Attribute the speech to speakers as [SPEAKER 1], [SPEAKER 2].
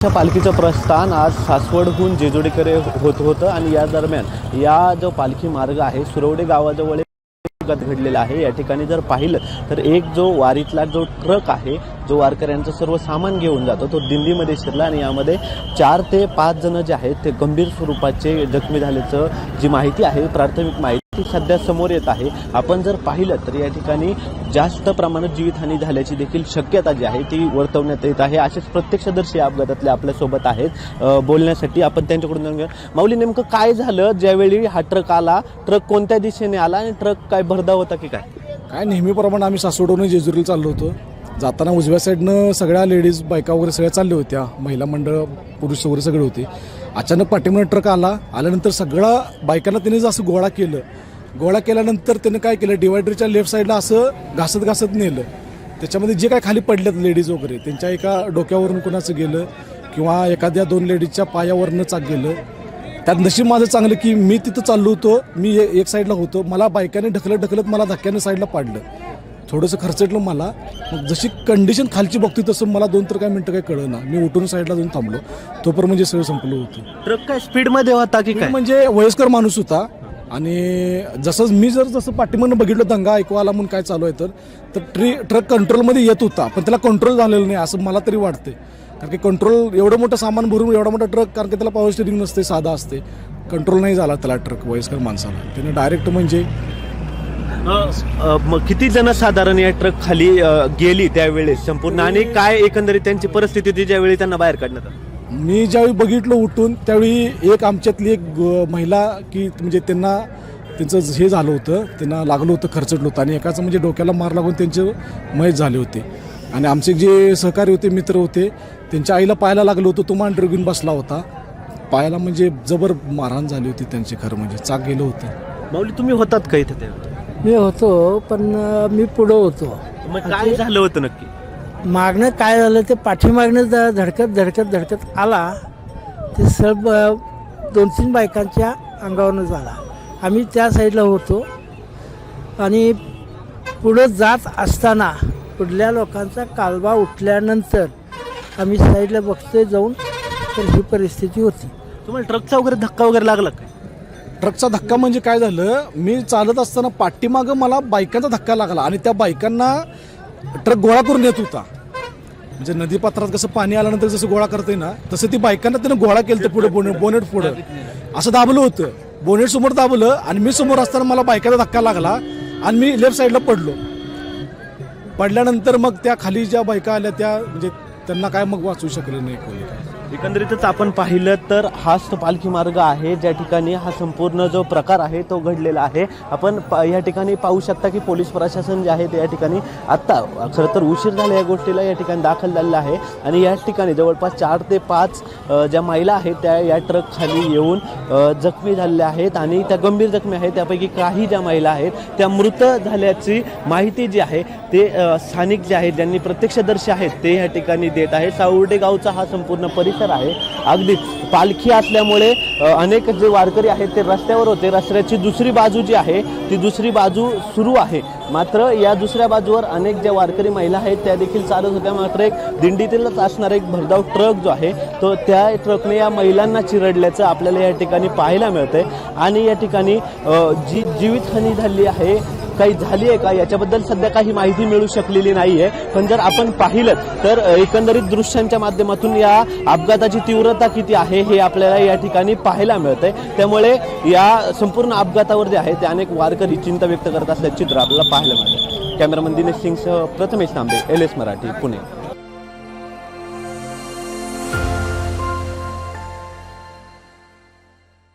[SPEAKER 1] पालखीचं प्रस्थान आज सासवडहून जेजुरीकडे होत होतं आणि या दरम्यान या जो पालखी मार्ग आहे सुरवडे गावाजवळ घडलेला आहे। या ठिकाणी जर पाहिलं तर एक जो वारीतला जो ट्रक आहे जो वारकऱ्यांचं सर्व सामान घेऊन जातो तो दिंडीमध्ये शिरला आणि यामध्ये 4 ते 5 जण जे आहेत ते गंभीर स्वरूपाचे जखमी झाल्याचं जी माहिती आहे प्राथमिक माहिती सध्या समोर येत आहे। आपण जर पाहिलं तर या ठिकाणी जास्त प्रमाणात जीवितहानी झाल्याची देखील शक्यता जी आहे ती वर्तवण्यात येत आहे। असेच प्रत्यक्षदर्शी अपघातातले आपल्या सोबत आहेत बोलण्यासाठी आपण त्यांच्याकडून जाणून घेऊ। माऊली, नेमकं काय झालं ज्यावेळी हा ट्रक आला? ट्रक कोणत्या दिशेने आला आणि ट्रक काय भरधाव होता की काय?
[SPEAKER 2] नेहमीप्रमाणे आम्ही सासवडहून जेजुरीला चाललो होतो। जाताना उजव्या साईडनं सगळ्या लेडीज बायका वगैरे सगळ्या चालल्या होत्या, महिला मंडळ पुरुष वगैरे सगळे होते। अचानक पाठीमागे ट्रक आल्यानंतर सगळा बायकांना त्याने असं गोळा केल्यानंतर त्याने काय केलं, डिवायडरच्या लेफ्ट साईडला असं घासत नेलं। त्याच्यामध्ये जे काय खाली पडल्यात लेडीज वगैरे त्यांच्या एका डोक्यावरून कोणाचं गेलं किंवा एखाद्या 2 लेडीजच्या पायावरनं चाक गेलं। त्यात नशीब माझं चांगलं की मी तिथं चाललो होतो, मी एक साईडला होतो, मला बायकाने ढकलत मला धक्क्याने साईडला पाडलं, थोडंसं खर्चटलं मला। मग जशी कंडिशन खालची बघतोय तसं मला 2 तर काय मिनटं काय कळलं ना, मी उठून साईडला जाऊन थांबलो, तोपर्यंत म्हणजे सगळं संपलं होतं।
[SPEAKER 1] ट्रक काय स्पीडमध्ये होता की काय?
[SPEAKER 2] म्हणजे वयस्कर माणूस होता आणि जसं पाठीमागनं बघितलं दंगा ऐकू आला म्हणून काय चालू आहे तर ट्रक कंट्रोलमध्ये येत होता, पण त्याला कंट्रोल झालेलं नाही असं मला तरी वाटते। कारण की कंट्रोल एवढं मोठं सामान भरून एवढा मोठा ट्रक, कारण की त्याला पॉवर स्टिअरिंग नसते, साधा असते, कंट्रोल नाही झाला त्याला ट्रक वयस्कर माणसाला, त्याने डायरेक्ट म्हणजे
[SPEAKER 1] मग किती जण साधारण या ट्रक खाली गेली त्यावेळेस संपूर्ण, आणि काय एकंदरीत त्यांची परिस्थिती होती ज्यावेळी त्यांना बाहेर काढण्यात आलं?
[SPEAKER 2] मी ज्यावेळी बघितलं उठून त्यावेळी एक आमच्यातली एक महिला की म्हणजे त्यांचं हे झालं होतं, त्यांना लागलं होतं, खर्चटलं होतं आणि एकाचं म्हणजे डोक्याला मार लागून त्यांचे मयत झाले होते। आणि आमचे जे सहकारी होते, मित्र होते, त्यांच्या आईला पायाला लागलं होतं, तो मांडर घेऊन बसला होता, पायाला म्हणजे जबर मारहाण झाली होती त्यांची, खरं म्हणजे चाक गेलं होतं।
[SPEAKER 1] माऊली, तुम्ही होतात का इथे?
[SPEAKER 3] मी होतो, पण मी पुढं होतो।
[SPEAKER 1] मग काय झालं होतं नक्की?
[SPEAKER 3] मागणं काय झालं ते पाठीमागणं धडकत आला, ते सब 2-3 बायकांच्या अंगावरनं झाला। आम्ही त्या साईडला होतो आणि पुढं जात असताना पुढल्या लोकांचा कालवा उठल्यानंतर आम्ही साईडला बघतोय जाऊन, तर ही परिस्थिती होती।
[SPEAKER 1] तुम्हाला ट्रकचा वगैरे धक्का वगैरे लागला काय?
[SPEAKER 2] ट्रकचा धक्का म्हणजे काय झालं, मी चालत असताना पाठीमागं मला बायकांचा धक्का लागला आणि त्या बायकांना ट्रक गोळा करून येत होता। म्हणजे नदीपात्रात कसं पाणी आल्यानंतर जसं गोळा करते ना, तसं ती बायकांना त्यानं गोळा केलं पुढे बोनेट पुढं असं दाबलं होतं, बोनेट समोर दाबलं आणि मी समोर असताना मला बायकांचा धक्का लागला आणि मी लेफ्ट साईडला पडल्यानंतर मग त्या खाली ज्या बायका आल्या त्या म्हणजे त्यांना काय मग वाचू शकले नाही कोणी।
[SPEAKER 1] एकंदरीतच आपण पाहिलं तर हाच तो पालखी मार्ग आहे ज्या ठिकाणी हा संपूर्ण जो प्रकार आहे तो घडलेला आहे। आपण या ठिकाणी पाहू शकता की पोलीस प्रशासन जे आहे ते या ठिकाणी आत्ता खरं तर उशीर झाला या गोष्टीला या ठिकाणी दाखल झालेला आहे आणि या ठिकाणी जवळपास 4 ते 5 ज्या महिला आहेत त्या या ट्रक खाली येऊन जखमी झालेल्या आहेत आणि त्या गंभीर जखमी आहेत। त्यापैकी काही ज्या महिला आहेत त्या मृत झाल्याची माहिती जी आहे ते स्थानिक जे आहेत ज्यांनी प्रत्यक्षदर्शी आहेत ते या ठिकाणी देत आहे। सावर्डे गावचा हा संपूर्ण परिसर आहे। अगदीच पालखी असल्यामुळे अनेक जे वारकरी आहेत ते रस्त्यावर होते। रस्त्याची दुसरी बाजू जी आहे ती दुसरी बाजू सुरू आहे, मात्र या दुसऱ्या बाजूवर अनेक ज्या वारकरी महिला आहेत त्या देखील चालत होत्या। मात्र एक दिंडीतीलच असणारा एक भरधाव ट्रक जो आहे तो त्या ट्रकने या महिलांना चिरडल्याचं आपल्याला या ठिकाणी पाहायला मिळतंय आणि या ठिकाणी जी जीवितहानी झाली आहे काही झाली आहे का याच्याबद्दल सध्या काही माहिती मिळू शकलेली नाही आहे। पण जर आपण पाहिलं तर एकंदरीत दृश्यांच्या माध्यमातून या अपघाताची तीव्रता किती आहे हे आपल्याला या ठिकाणी पाहायला मिळतंय। त्यामुळे या संपूर्ण अपघातावर जे आहे ते अनेक वारकरी चिंता व्यक्त करत असल्याचे चित्र आपल्याला पाहायला मिळतं। कॅमेरामन दिनेश सिंगसह प्रथमेश तांबे, LS मराठी, पुणे।